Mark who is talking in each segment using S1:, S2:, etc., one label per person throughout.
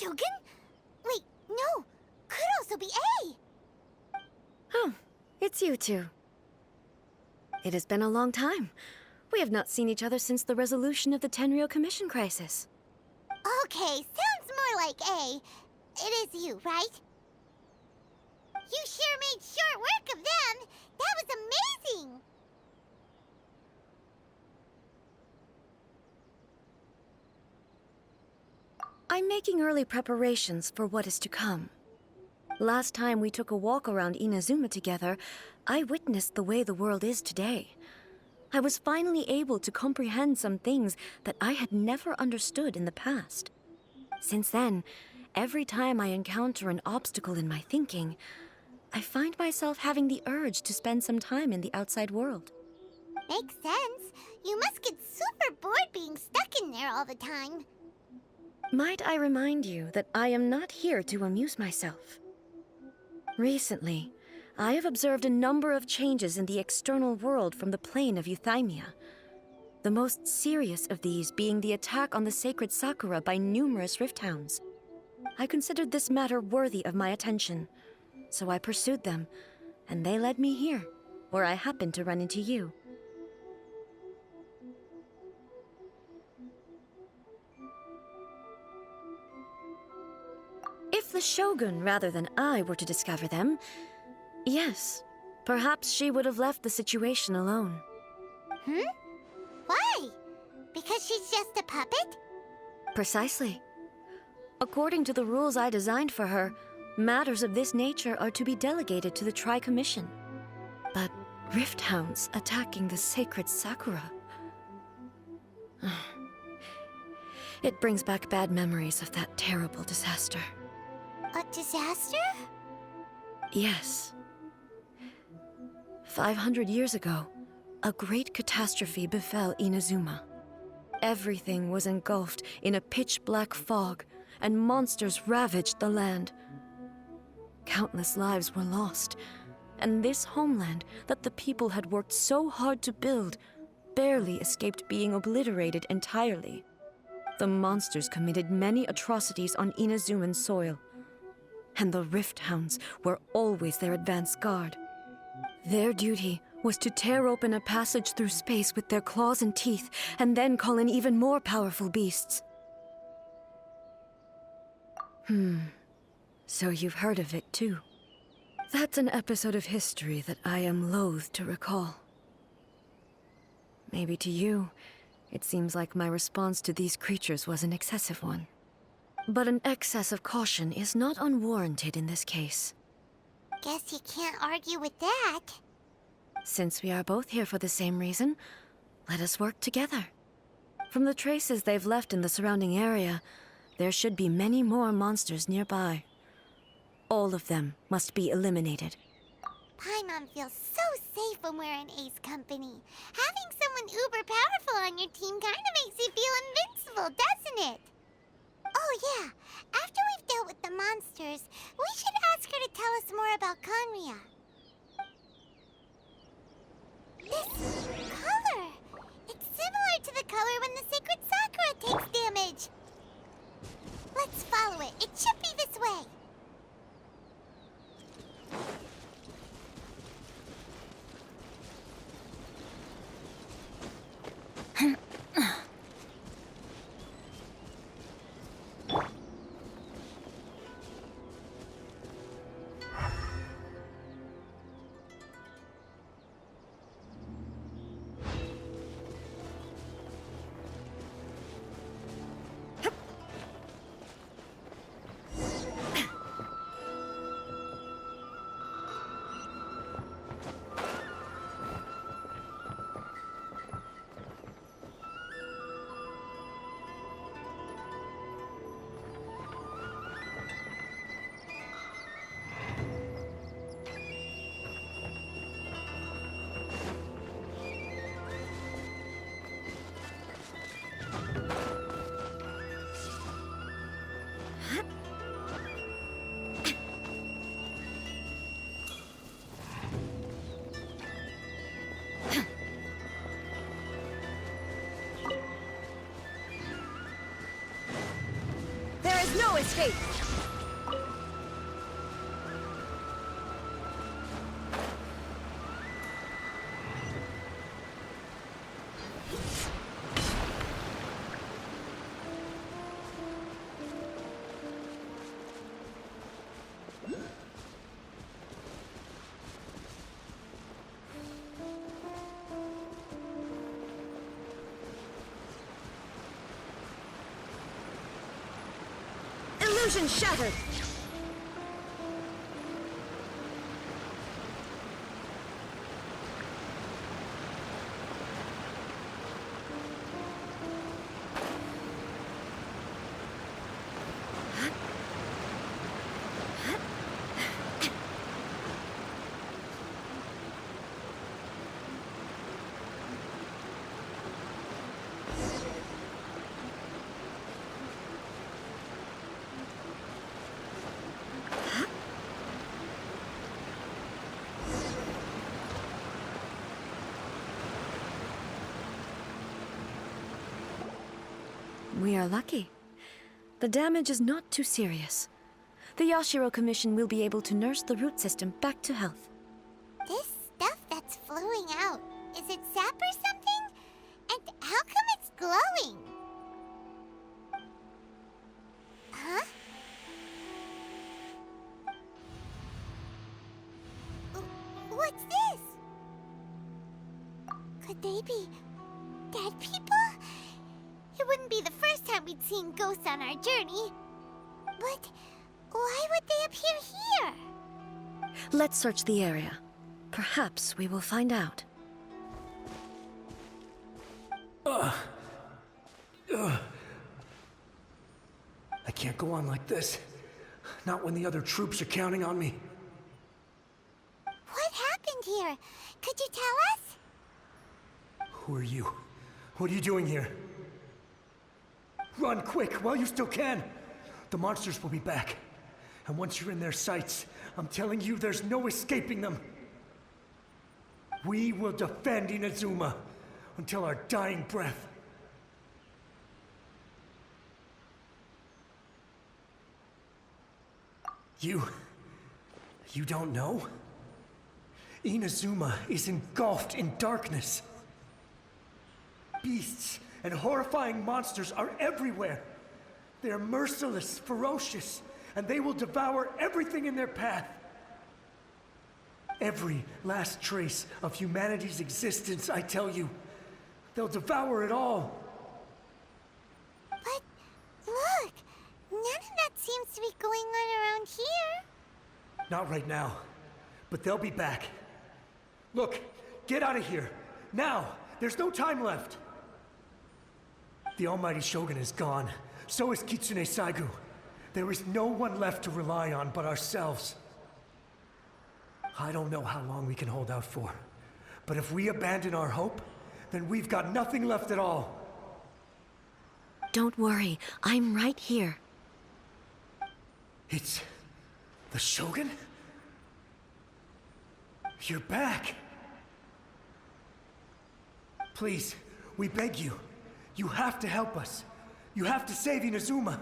S1: Shogun? Wait, no. Could also be A.
S2: Oh, it's you two. It has been a long time. We have not seen each other since the resolution of the Tenryou Commission crisis.
S1: Okay, sounds more like A. It is you, right? You sure made short work of them. That was amazing.
S2: I'm making early preparations for what is to come. Last time we took a walk around Inazuma together, I witnessed the way the world is today. I was finally able to comprehend some things that I had never understood in the past. Since then, every time I encounter an obstacle in my thinking, I find myself having the urge to spend some time in the outside world.
S1: Makes sense. You must get super bored being stuck in there all the time.
S2: Might I remind you that I am not here to amuse myself? Recently, I have observed a number of changes in the external world from the plane of Euthymia. The most serious of these being the attack on the sacred Sakura by numerous rift hounds. I considered this matter worthy of my attention, so I pursued them, and they led me here, where I happened to run into you. If the Shogun rather than I were to discover them, yes, perhaps she would have left the situation alone.
S1: Why? Because she's just a puppet?
S2: Precisely. According to the rules I designed for her, matters of this nature are to be delegated to the Tri-Commission. But rift hounds attacking the sacred Sakura... It brings back bad memories of that terrible disaster.
S1: A disaster?
S2: Yes. 500 years ago, a great catastrophe befell Inazuma. Everything was engulfed in a pitch-black fog, and monsters ravaged the land. Countless lives were lost, and this homeland that the people had worked so hard to build barely escaped being obliterated entirely. The monsters committed many atrocities on Inazuman soil, and the Rift Hounds were always their advance guard. Their duty was to tear open a passage through space with their claws and teeth, and then call in even more powerful beasts. So you've heard of it too. That's an episode of history that I am loath to recall. Maybe to you, it seems like my response to these creatures was an excessive one. But an excess of caution is not unwarranted in this case.
S1: Guess you can't argue with that.
S2: Since we are both here for the same reason, let us work together. From the traces they've left in the surrounding area, there should be many more monsters nearby. All of them must be eliminated.
S1: Paimon feels so safe when we're in Ace company. Having someone uber powerful on your team kind of makes you feel invincible, doesn't it? Oh yeah, after we've dealt with the monsters, we should ask her to tell us more about Conria. This color! It's similar to the color when the sacred Sakura takes damage. Let's follow it. It should be this way.
S2: is no escape! Illusion shattered! We are lucky. The damage is not too serious. The Yashiro Commission will be able to nurse the root system back to health.
S1: This stuff that's flowing out, is it sap or something? And how come it's glowing? Huh? What's this? Could they be dead people? It wouldn't be the first time we'd seen ghosts on our journey. But why would they appear here?
S2: Let's search the area. Perhaps we will find out.
S3: I can't go on like this. Not when the other troops are counting on me.
S1: What happened here? Could you tell us?
S3: Who are you? What are you doing here? Run quick while you still can. The monsters will be back. And once you're in their sights, I'm telling you there's no escaping them. We will defend Inazuma until our dying breath. You don't know? Inazuma is engulfed in darkness. Beasts and horrifying monsters are everywhere. They are merciless, ferocious, and they will devour everything in their path. Every last trace of humanity's existence, I tell you. They'll devour it all.
S1: But look, none of that seems to be going on around here.
S3: Not right now, but they'll be back. Look, get out of here. Now! There's no time left. The almighty Shogun is gone. So is Kitsune Saigu. There is no one left to rely on but ourselves. I don't know how long we can hold out for. But if we abandon our hope, then we've got nothing left at all.
S2: Don't worry, I'm right here.
S3: It's... the Shogun? You're back! Please, we beg you. You have to help us. You have to save Inazuma.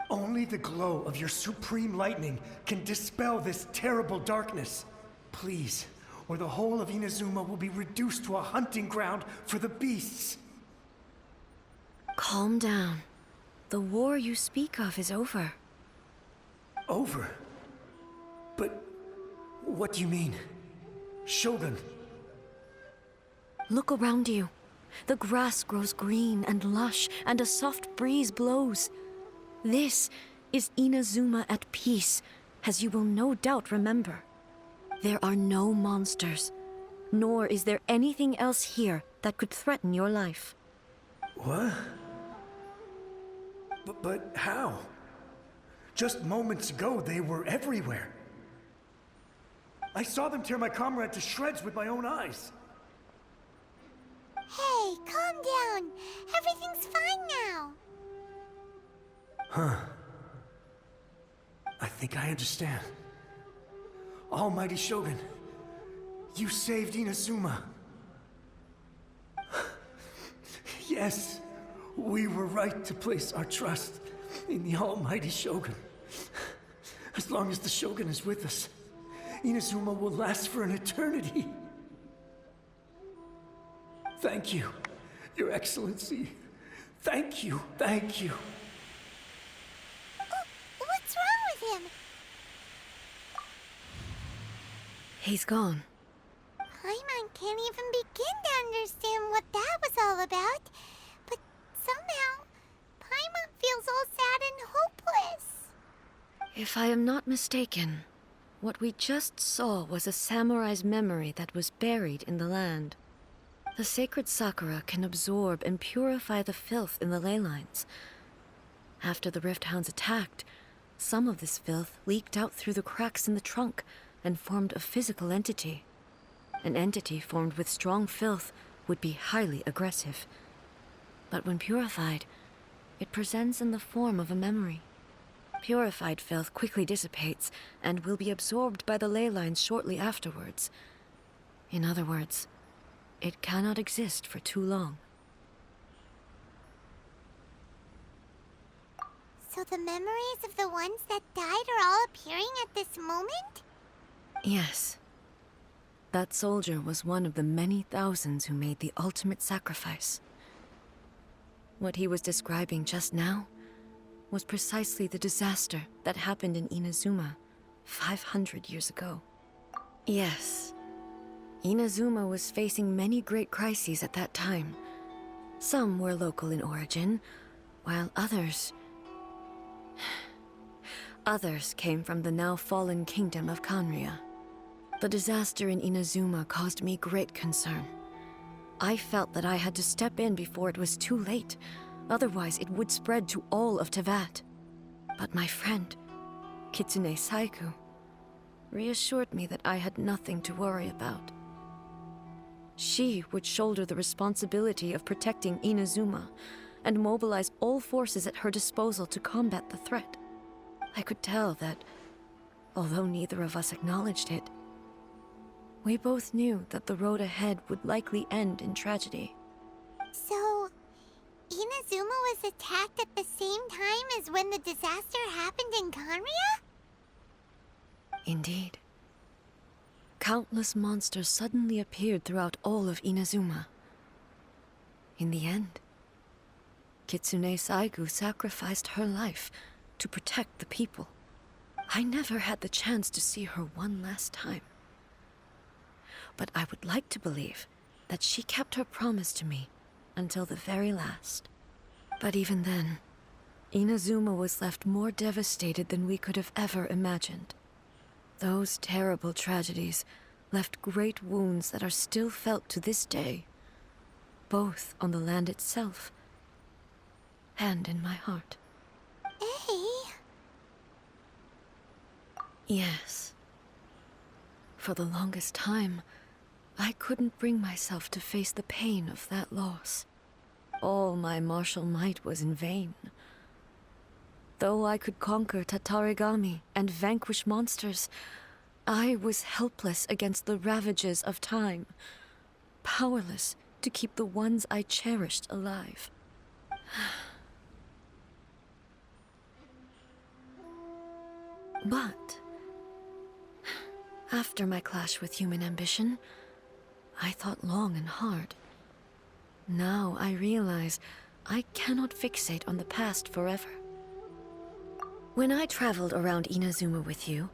S3: Only the glow of your supreme lightning can dispel this terrible darkness. Please, or the whole of Inazuma will be reduced to a hunting ground for the beasts.
S2: Calm down. The war you speak of is over.
S3: Over? But what do you mean? Shogun?
S2: Look around you. The grass grows green and lush, and a soft breeze blows. This is Inazuma at peace, as you will no doubt remember. There are no monsters, nor is there anything else here that could threaten your life.
S3: What? But how? Just moments ago, they were everywhere. I saw them tear my comrade to shreds with my own eyes.
S1: Hey, calm down. Everything's fine now.
S3: Huh. I think I understand. Almighty Shogun, you saved Inazuma. Yes, we were right to place our trust in the almighty Shogun. As long as the Shogun is with us, Inazuma will last for an eternity. Thank you, Your Excellency. Thank you, thank you.
S1: What's wrong with him?
S2: He's gone.
S1: Paimon can't even begin to understand what that was all about. But somehow, Paimon feels all sad and hopeless.
S2: If I am not mistaken, what we just saw was a samurai's memory that was buried in the land. The sacred sakura can absorb and purify the filth in the ley lines. After the Rift Hounds attacked, some of this filth leaked out through the cracks in the trunk and formed a physical entity. An entity formed with strong filth would be highly aggressive. But when purified, it presents in the form of a memory. Purified filth quickly dissipates and will be absorbed by the ley lines shortly afterwards. In other words, it cannot exist for too long.
S1: So the memories of the ones that died are all appearing at this moment?
S2: Yes. That soldier was one of the many thousands who made the ultimate sacrifice. What he was describing just now was precisely the disaster that happened in Inazuma 500 years ago. Yes. Inazuma was facing many great crises at that time. Some were local in origin, while others came from the now fallen kingdom of Kanria. The disaster in Inazuma caused me great concern. I felt that I had to step in before it was too late, otherwise it would spread to all of Tevat. But my friend, Kitsune Saiku, reassured me that I had nothing to worry about. She would shoulder the responsibility of protecting Inazuma and mobilize all forces at her disposal to combat the threat. I could tell that, although neither of us acknowledged it, we both knew that the road ahead would likely end in tragedy.
S1: So, Inazuma was attacked at the same time as when the disaster happened in Kanria?
S2: Indeed. Countless monsters suddenly appeared throughout all of Inazuma. In the end, Kitsune Saigu sacrificed her life to protect the people. I never had the chance to see her one last time. But I would like to believe that she kept her promise to me until the very last. But even then, Inazuma was left more devastated than we could have ever imagined. Those terrible tragedies left great wounds that are still felt to this day, both on the land itself and in my heart.
S1: Hey.
S2: Yes. For the longest time, I couldn't bring myself to face the pain of that loss. All my martial might was in vain. Though I could conquer Tatarigami and vanquish monsters, I was helpless against the ravages of time, powerless to keep the ones I cherished alive. But after my clash with human ambition, I thought long and hard. Now I realize I cannot fixate on the past forever. When I traveled around Inazuma with you,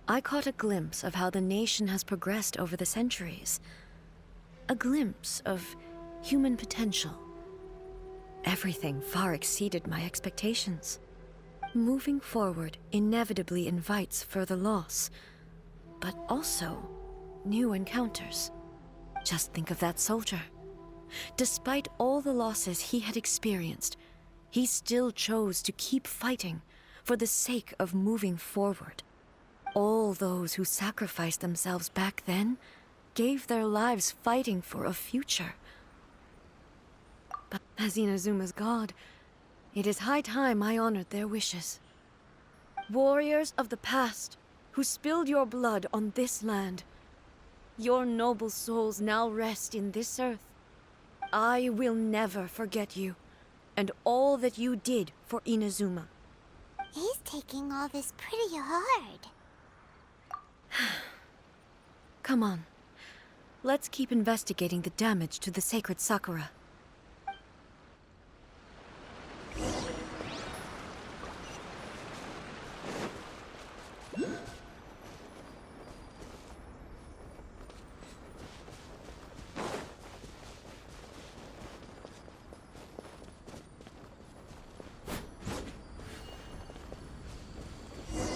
S2: I caught a glimpse of how the nation has progressed over the centuries. A glimpse of human potential. Everything far exceeded my expectations. Moving forward inevitably invites further loss, but also new encounters. Just think of that soldier. Despite all the losses he had experienced, he still chose to keep fighting for the sake of moving forward. All those who sacrificed themselves back then gave their lives fighting for a future. But as Inazuma's god, it is high time I honored their wishes. Warriors of the past, who spilled your blood on this land, your noble souls now rest in this earth. I will never forget you, and all that you did for Inazuma.
S1: He's taking all this pretty hard.
S2: Come on. Let's keep investigating the damage to the sacred Sakura.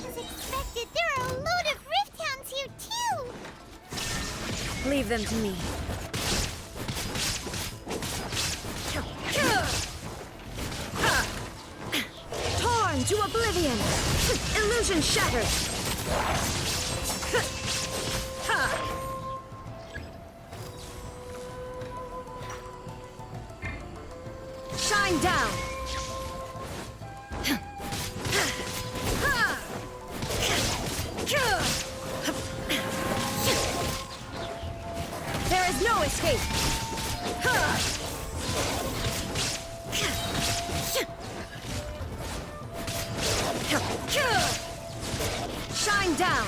S1: As expected, there are a load of Rift Hounds here too!
S2: Leave them to me. Torn to oblivion! Illusion shattered! Shine down! There is no escape! Shine down!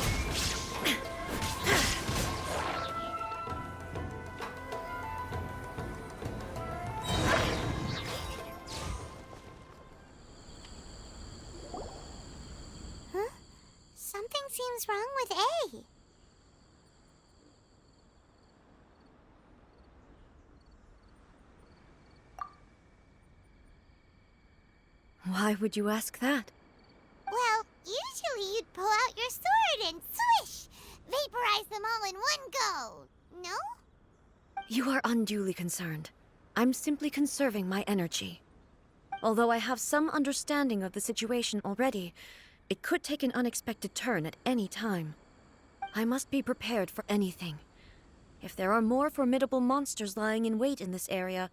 S1: Huh? Something seems wrong with A.
S2: Why would you ask that?
S1: Well, usually you'd pull out your sword and swish! Vaporize them all in one go! No?
S2: You are unduly concerned. I'm simply conserving my energy. Although I have some understanding of the situation already, it could take an unexpected turn at any time. I must be prepared for anything. If there are more formidable monsters lying in wait in this area,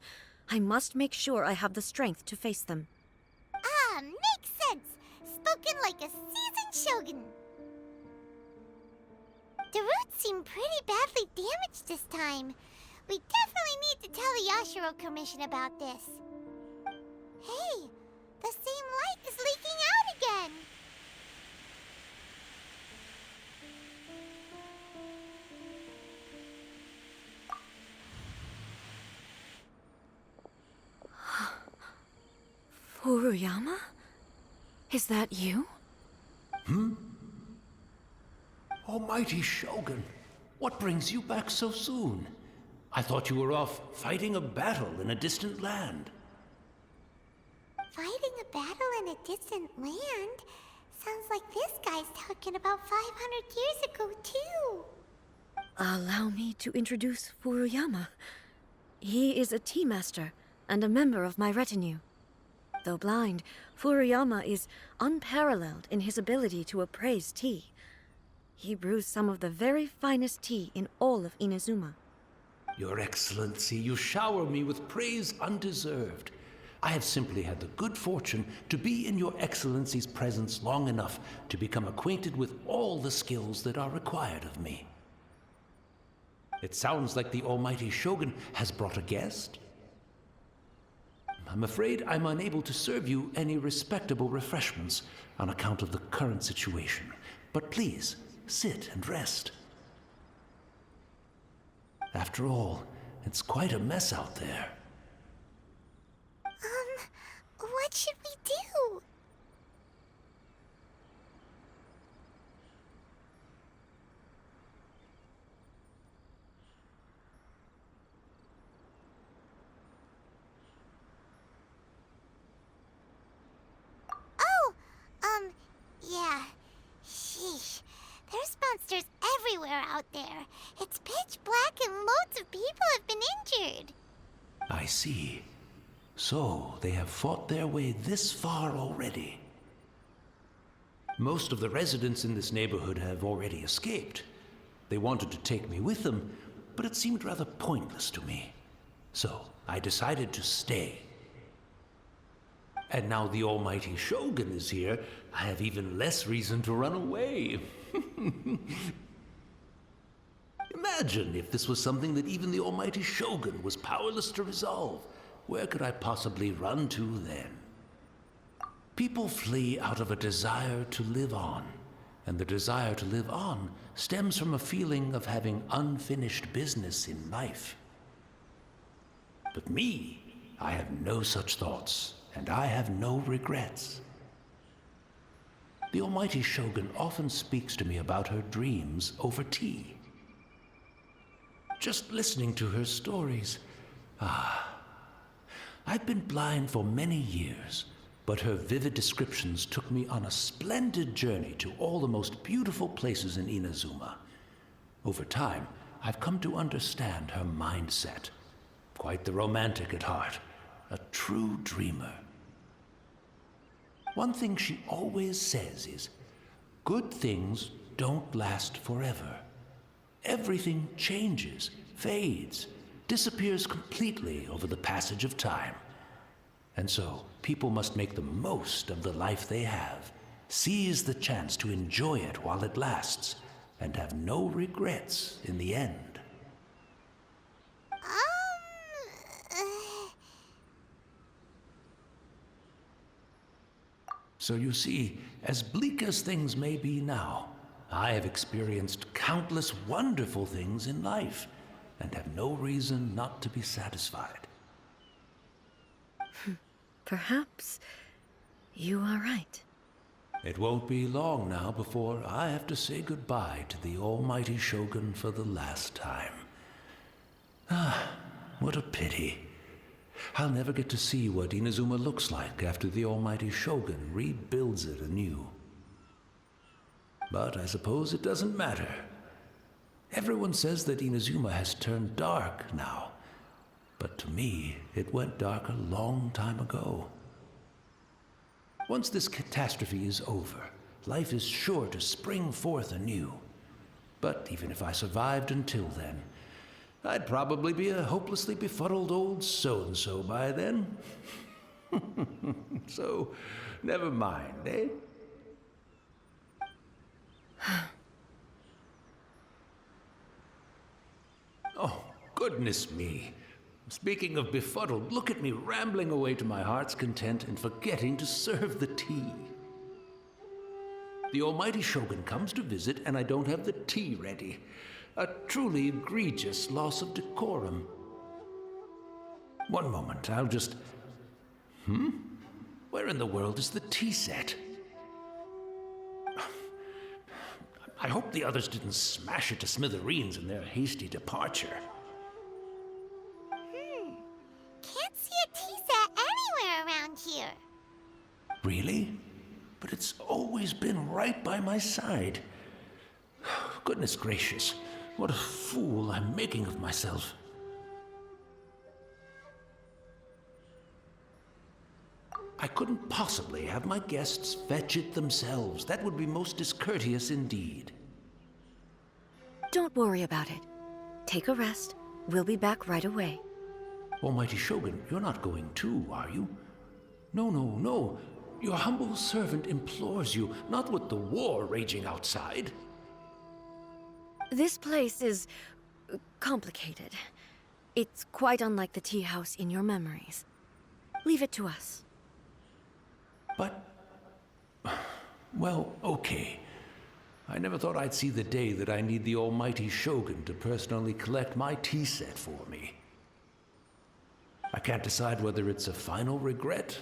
S2: I must make sure I have the strength to face them.
S1: Ah, makes sense! Spoken like a seasoned shogun. The roots seem pretty badly damaged this time. We definitely need to tell the Yashiro Commission about this. Hey, the same light is leaking out again!
S2: Furuyama? Is that you?
S4: Almighty Shogun, what brings you back so soon? I thought you were off fighting a battle in a distant land.
S1: Fighting a battle in a distant land? Sounds like this guy's talking about 500 years ago, too.
S2: Allow me to introduce Furuyama. He is a tea master and a member of my retinue. Though blind, Furuyama is unparalleled in his ability to appraise tea. He brews some of the very finest tea in all of Inazuma.
S4: Your Excellency, you shower me with praise undeserved. I have simply had the good fortune to be in Your Excellency's presence long enough to become acquainted with all the skills that are required of me. It sounds like the Almighty Shogun has brought a guest. I'm afraid I'm unable to serve you any respectable refreshments on account of the current situation. But please, sit and rest. After all, it's quite a mess out there.
S1: What should we do? Yeah. Sheesh. There's monsters everywhere out there. It's pitch black and loads of people have been injured.
S4: I see. So, they have fought their way this far already. Most of the residents in this neighborhood have already escaped. They wanted to take me with them, but it seemed rather pointless to me. So, I decided to stay. And now the Almighty Shogun is here, I have even less reason to run away. Imagine if this was something that even the Almighty Shogun was powerless to resolve. Where could I possibly run to then? People flee out of a desire to live on, and the desire to live on stems from a feeling of having unfinished business in life. But me, I have no such thoughts, and I have no regrets. The almighty Shogun often speaks to me about her dreams over tea. Just listening to her stories, I've been blind for many years, but her vivid descriptions took me on a splendid journey to all the most beautiful places in Inazuma. Over time, I've come to understand her mindset. Quite the romantic at heart, a true dreamer. One thing she always says is, good things don't last forever. Everything changes, fades, disappears completely over the passage of time. And so, people must make the most of the life they have, seize the chance to enjoy it while it lasts, and have no regrets in the end. So you see, as bleak as things may be now, I have experienced countless wonderful things in life, and have no reason not to be satisfied.
S2: Perhaps you are right.
S4: It won't be long now before I have to say goodbye to the almighty Shogun for the last time. What a pity. I'll never get to see what Inazuma looks like after the almighty Shogun rebuilds it anew. But I suppose it doesn't matter. Everyone says that Inazuma has turned dark now, but to me, it went dark a long time ago. Once this catastrophe is over, life is sure to spring forth anew. But even if I survived until then, I'd probably be a hopelessly befuddled old so-and-so by then. So, never mind, eh? Oh, goodness me. Speaking of befuddled, look at me rambling away to my heart's content and forgetting to serve the tea. The almighty Shogun comes to visit and I don't have the tea ready. A truly egregious loss of decorum. One moment, I'll just... Where in the world is the tea set? I hope the others didn't smash it to smithereens in their hasty departure.
S1: Can't see a tea set anywhere around here.
S4: Really? But it's always been right by my side. Goodness gracious, what a fool I'm making of myself. I couldn't possibly have my guests fetch it themselves. That would be most discourteous indeed.
S2: Don't worry about it. Take a rest. We'll be back right away.
S4: Almighty Shogun, you're not going too, are you? No. Your humble servant implores you, not with the war raging outside.
S2: This place is complicated. It's quite unlike the tea house in your memories. Leave it to us.
S4: But... well, okay. I never thought I'd see the day that I need the almighty Shogun to personally collect my tea set for me. I can't decide whether it's a final regret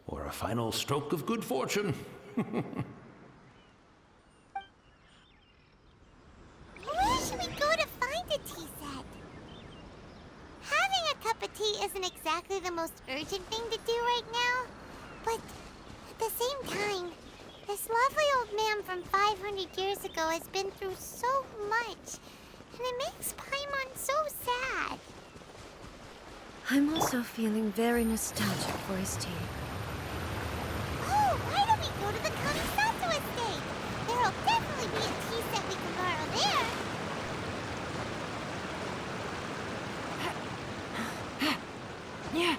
S4: or a final stroke of good fortune.
S1: Where should we go to find a tea set? Having a cup of tea isn't exactly the most urgent thing to do right now, but at the same time, this lovely old man from 500 years ago has been through so much, and it makes Paimon so sad.
S2: I'm also feeling very nostalgic for his tea.
S1: Oh, why don't we go to the Kamisato estate? There'll definitely be a tea set we can borrow there.
S2: Yeah.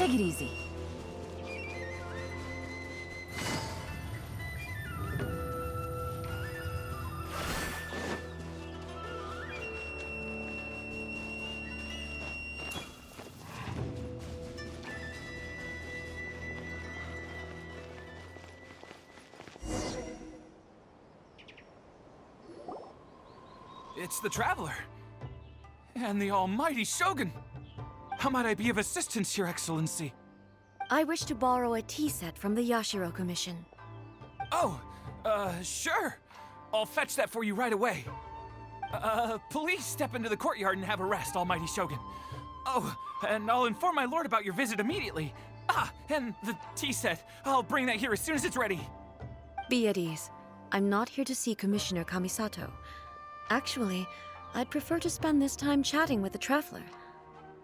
S2: Take it easy.
S5: It's the Traveler. And the almighty Shogun. How might I be of assistance, Your Excellency?
S2: I wish to borrow a tea set from the Yashiro Commission.
S5: Oh, sure. I'll fetch that for you right away. Please step into the courtyard and have a rest, almighty Shogun. Oh, and I'll inform my lord about your visit immediately. Ah, and the tea set. I'll bring that here as soon as it's ready.
S2: Be at ease. I'm not here to see Commissioner Kamisato. Actually, I'd prefer to spend this time chatting with the Traveler.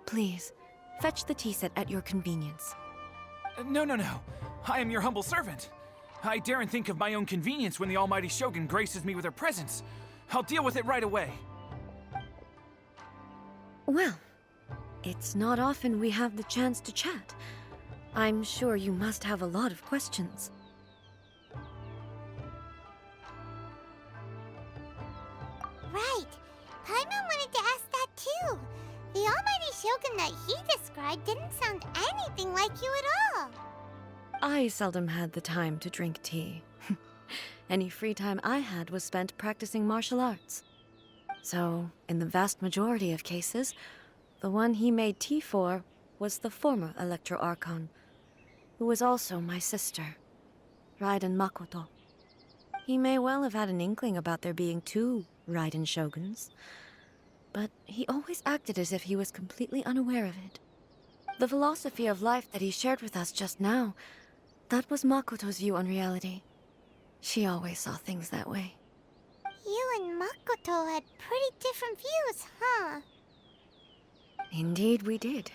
S2: Please, fetch the tea set at your convenience.
S5: No. I am your humble servant. I daren't think of my own convenience when the almighty Shogun graces me with her presence. I'll deal with it right away.
S2: Well, it's not often we have the chance to chat. I'm sure you must have a lot of questions.
S1: Right. Paimon wanted to ask that too. The almighty Shogun that he described didn't sound anything like you at all.
S2: I seldom had the time to drink tea. Any free time I had was spent practicing martial arts. So, in the vast majority of cases, the one he made tea for was the former Electro Archon, who was also my sister, Raiden Makoto. He may well have had an inkling about there being two Raiden Shoguns, but he always acted as if he was completely unaware of it. The philosophy of life that he shared with us just now, that was Makoto's view on reality. She always saw things that way.
S1: You and Makoto had pretty different views, huh?
S2: Indeed we did.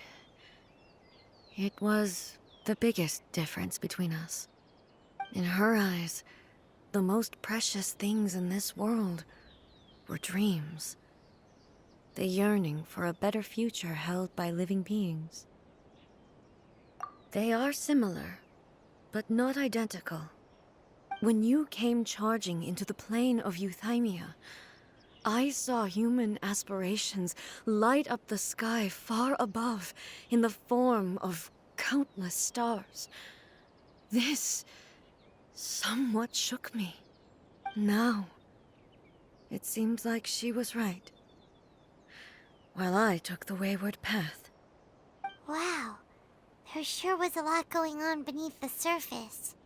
S2: It was the biggest difference between us. In her eyes, the most precious things in this world were dreams. The yearning for a better future held by living beings. They are similar, but not identical. When you came charging into the plane of Euthymia, I saw human aspirations light up the sky far above in the form of countless stars. This somewhat shook me. Now, it seems like she was right, while I took the wayward path.
S1: Wow. There sure was a lot going on beneath the surface.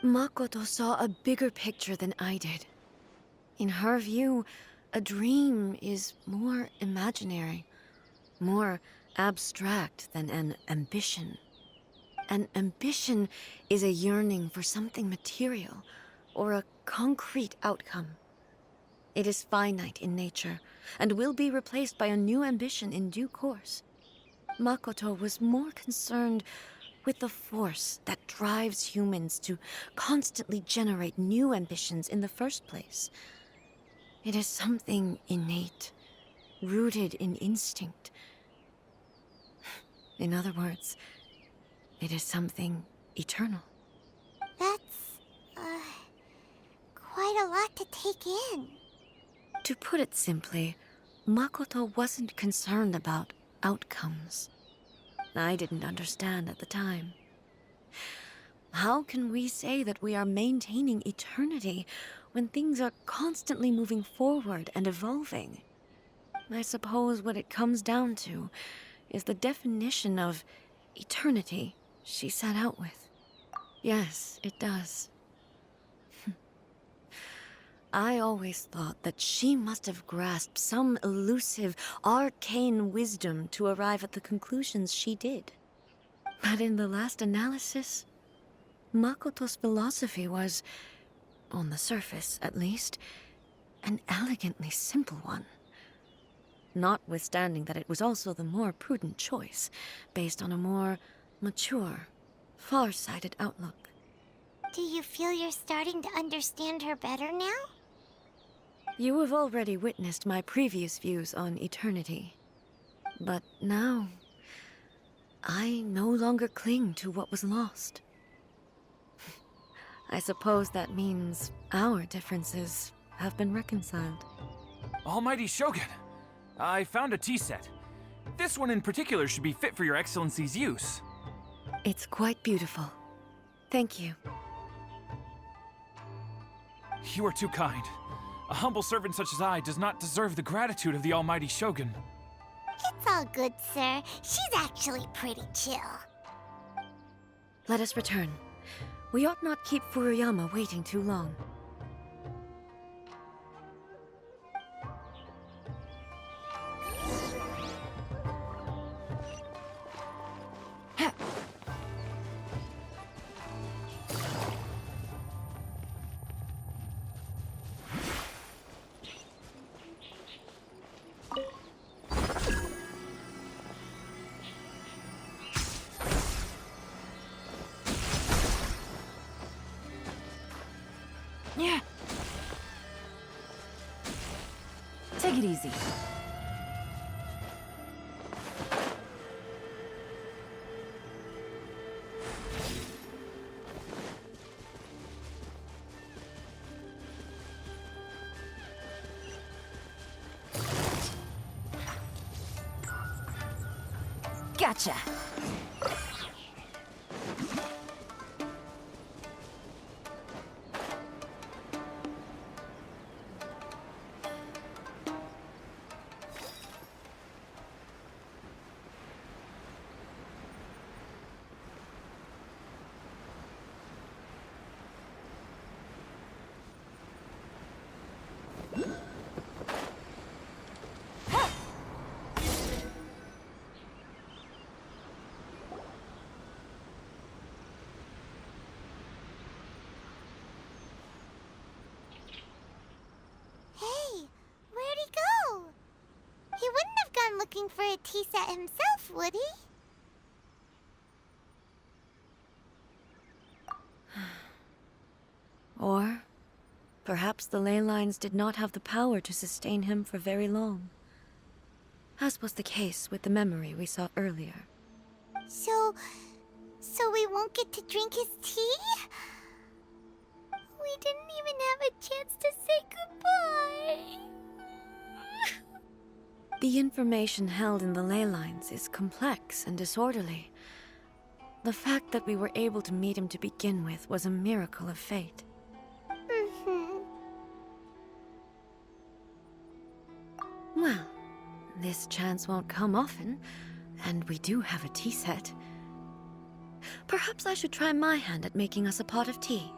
S2: Makoto saw a bigger picture than I did. In her view, a dream is more imaginary, more abstract than an ambition. An ambition is a yearning for something material, or a concrete outcome. It is finite in nature, and will be replaced by a new ambition in due course. Makoto was more concerned with the force that drives humans to constantly generate new ambitions in the first place. It is something innate, rooted in instinct. In other words, it is something eternal.
S1: That's, quite a lot to take in.
S2: To put it simply, Makoto wasn't concerned about outcomes. I didn't understand at the time. How can we say that we are maintaining eternity when things are constantly moving forward and evolving? I suppose what it comes down to is the definition of eternity she set out with. Yes, it does. I always thought that she must have grasped some elusive, arcane wisdom to arrive at the conclusions she did. But in the last analysis, Makoto's philosophy was, on the surface at least, an elegantly simple one. Notwithstanding that it was also the more prudent choice, based on a more mature, far-sighted outlook.
S1: Do you feel you're starting to understand her better now?
S2: You have already witnessed my previous views on eternity. But now, I no longer cling to what was lost. I suppose that means our differences have been reconciled.
S5: Almighty Shogun, I found a tea set. This one in particular should be fit for your Excellency's use.
S2: It's quite beautiful. Thank you.
S5: You are too kind. A humble servant such as I does not deserve the gratitude of the Almighty Shogun.
S1: It's all good, sir. She's actually pretty chill.
S2: Let us return. We ought not keep Furuyama waiting too long.
S6: Yeah. Take it easy. Gotcha.
S1: Hey, where'd he go? He wouldn't have gone looking for a tea set himself, would he?
S2: Or perhaps the ley lines did not have the power to sustain him for very long, as was the case with the memory we saw earlier.
S1: So we won't get to drink his tea? We didn't even have a chance to say goodbye.
S2: The information held in the ley lines is complex and disorderly. The fact that we were able to meet him to begin with was a miracle of fate. Well, this chance won't come often, and we do have a tea set. Perhaps I should try my hand at making us a pot of tea.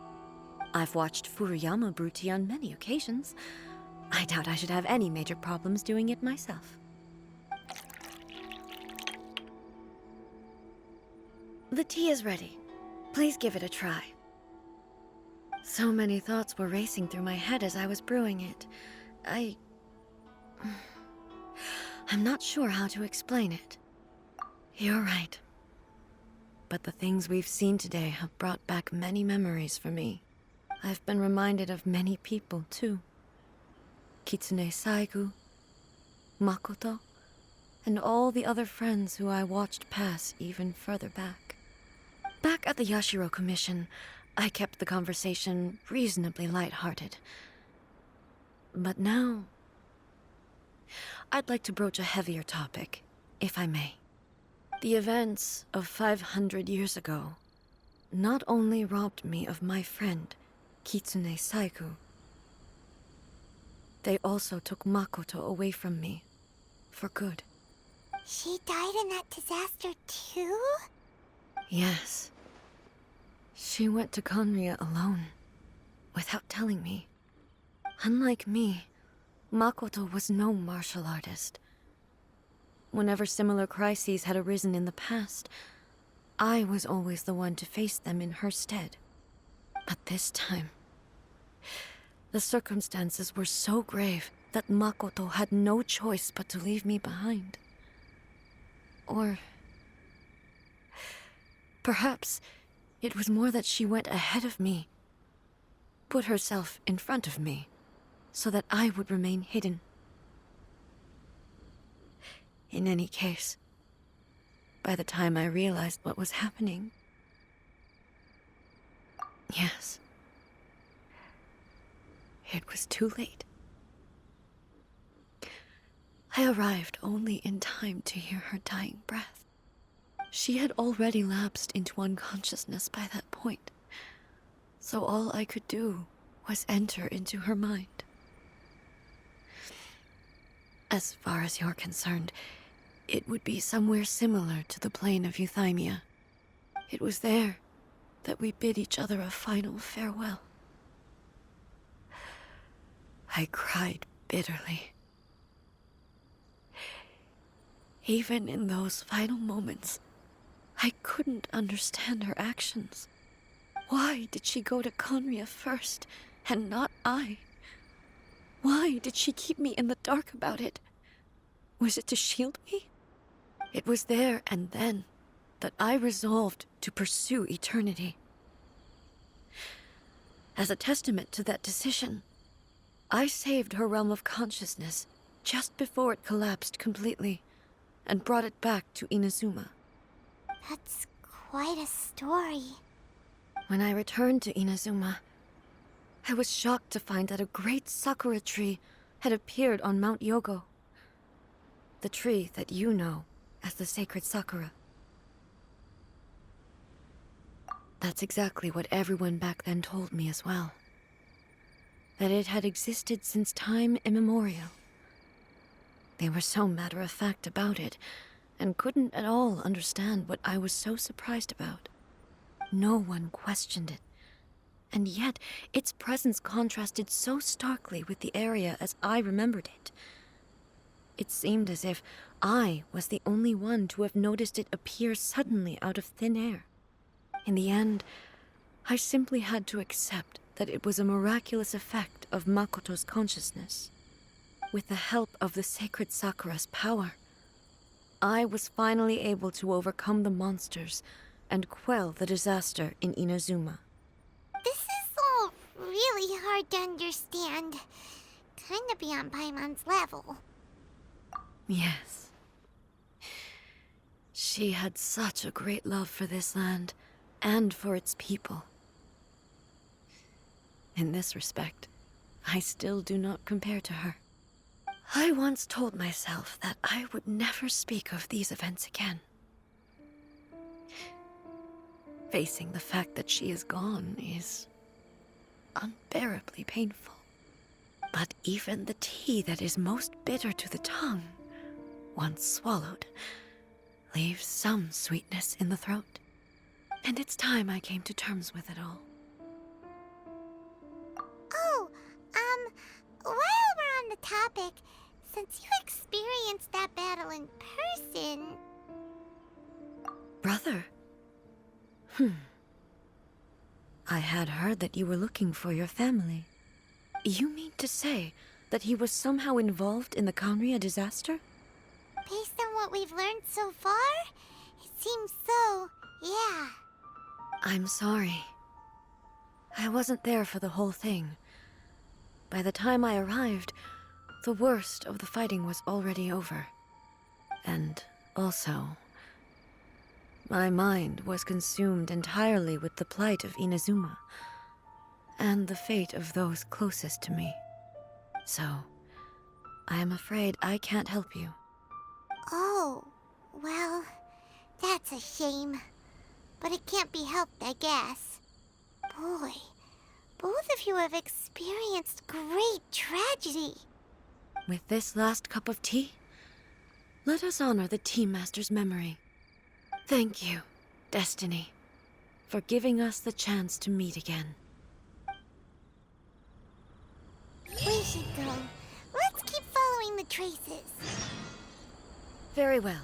S2: I've watched Furuyama brew tea on many occasions. I doubt I should have any major problems doing it myself. The tea is ready. Please give it a try. So many thoughts were racing through my head as I was brewing it. I'm not sure how to explain it. You're right. But the things we've seen today have brought back many memories for me. I've been reminded of many people, too. Kitsune Saigu, Makoto, and all the other friends who I watched pass even further back. Back at the Yashiro Commission, I kept the conversation reasonably lighthearted. But now, I'd like to broach a heavier topic, if I may. The events of 500 years ago not only robbed me of my friend, Kitsune Saigu, they also took Makoto away from me, for good.
S1: She died in that disaster too?
S2: Yes. She went to Conria alone, without telling me. Unlike me, Makoto was no martial artist. Whenever similar crises had arisen in the past, I was always the one to face them in her stead. But this time, the circumstances were so grave that Makoto had no choice but to leave me behind. Or perhaps it was more that she went ahead of me, put herself in front of me, so that I would remain hidden. In any case, by the time I realized what was happening. Yes. It was too late. I arrived only in time to hear her dying breath. She had already lapsed into unconsciousness by that point, so all I could do was enter into her mind. As far as you're concerned, it would be somewhere similar to the plane of Euthymia. It was there that we bid each other a final farewell. I cried bitterly. Even in those final moments, I couldn't understand her actions. Why did she go to Conria first, and not I? Why did she keep me in the dark about it? Was it to shield me? It was there and then that I resolved to pursue eternity. As a testament to that decision, I saved her realm of consciousness just before it collapsed completely and brought it back to Inazuma.
S1: That's quite a story.
S2: When I returned to Inazuma, I was shocked to find that a great sakura tree had appeared on Mount Yogo. The tree that you know as the sacred sakura. That's exactly what everyone back then told me as well. That it had existed since time immemorial. They were so matter-of-fact about it, and couldn't at all understand what I was so surprised about. No one questioned it, and yet its presence contrasted so starkly with the area as I remembered it. It seemed as if I was the only one to have noticed it appear suddenly out of thin air. In the end, I simply had to accept that it was a miraculous effect of Makoto's consciousness. With the help of the sacred Sakura's power, I was finally able to overcome the monsters and quell the disaster in Inazuma.
S1: This is all really hard to understand. Kinda beyond Paimon's level.
S2: Yes. She had such a great love for this land and for its people. In this respect, I still do not compare to her. I once told myself that I would never speak of these events again. Facing the fact that she is gone is unbearably painful. But even the tea that is most bitter to the tongue, once swallowed, leaves some sweetness in the throat. And it's time I came to terms with it all.
S1: Oh, while we're on the topic, since you experienced that battle in person...
S2: Brother? I had heard that you were looking for your family. You mean to say that he was somehow involved in the Conria disaster?
S1: Based on what we've learned so far, it seems so, yeah.
S2: I'm sorry. I wasn't there for the whole thing. By the time I arrived, the worst of the fighting was already over. And also, my mind was consumed entirely with the plight of Inazuma and the fate of those closest to me. So, I am afraid I can't help you.
S1: Oh, well, that's a shame. But it can't be helped, I guess. Boy, both of you have experienced great tragedy.
S2: With this last cup of tea, let us honor the Tea Master's memory. Thank you, Destiny, for giving us the chance to meet again.
S1: We should go. Let's keep following the traces.
S2: Very well.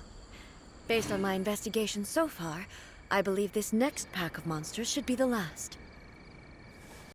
S2: Based on my investigation so far, I believe this next pack of monsters should be the last.